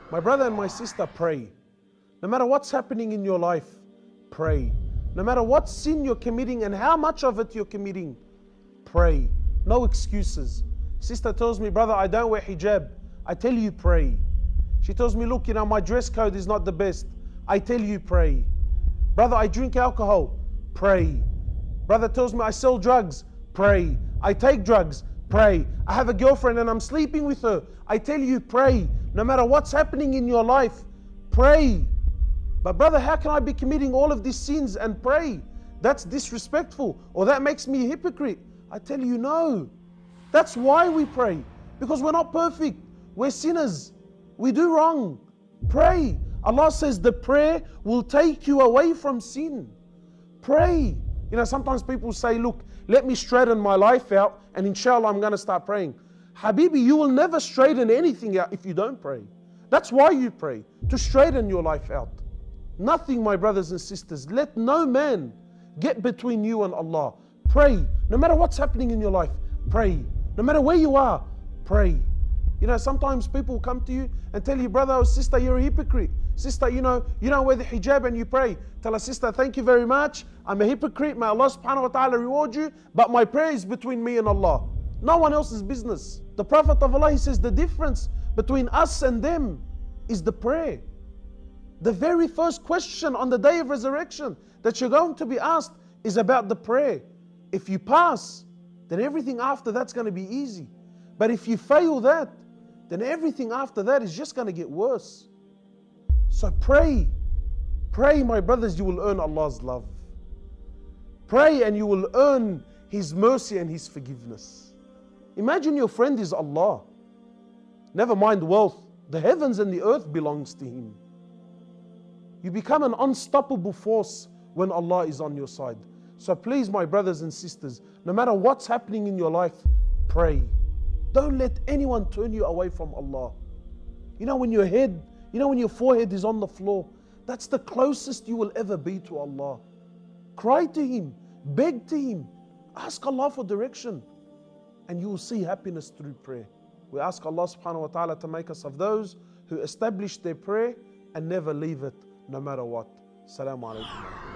My brother and my sister, pray. No matter what's happening in your life, pray. No matter what sin you're committing and how much of it you're committing, pray. No excuses. Sister tells me, brother, I don't wear hijab. I tell you, pray. She tells me, look, my dress code is not the best. I tell you, pray. Brother, I drink alcohol. Pray. Brother tells me I sell drugs. Pray. I take drugs. Pray. I have a girlfriend and I'm sleeping with her. I tell you, pray. No matter what's happening in your life, pray. But brother, how can I be committing all of these sins and pray? That's disrespectful, or that makes me a hypocrite. I tell you, no. That's why we pray. Because we're not perfect. We're sinners. We do wrong. Pray. Allah says the prayer will take you away from sin. Pray. Sometimes people say, look, let me straighten my life out and inshallah I'm going to start praying. Habibi, you will never straighten anything out if you don't pray. That's why you pray, to straighten your life out. Nothing, my brothers and sisters, let no man get between you and Allah. Pray. No matter what's happening in your life, pray. No matter where you are, pray. Sometimes people come to you and tell you, brother or sister, you're a hypocrite. Sister, you don't wear the hijab and you pray. Tell a sister, thank you very much. I'm a hypocrite. May Allah subhanahu wa ta'ala reward you. But my prayer is between me and Allah. No one else's business. The Prophet of Allah, he says the difference between us and them is the prayer. The very first question on the day of resurrection that you're going to be asked is about the prayer. If you pass, then everything after that's going to be easy. But if you fail that, then everything after that is just going to get worse. So pray. Pray, my brothers, you will earn Allah's love. Pray and you will earn His mercy and His forgiveness. Imagine your friend is Allah. Never mind wealth. The heavens and the earth belongs to Him. You become an unstoppable force when Allah is on your side. So please, my brothers and sisters, no matter what's happening in your life, pray. Don't let anyone turn you away from Allah. When your forehead is on the floor, that's the closest you will ever be to Allah. Cry to Him, beg to Him, ask Allah for direction, and you will see happiness through prayer. We ask Allah subhanahu wa ta'ala to make us of those who establish their prayer and never leave it, no matter what. Assalamu alaikum.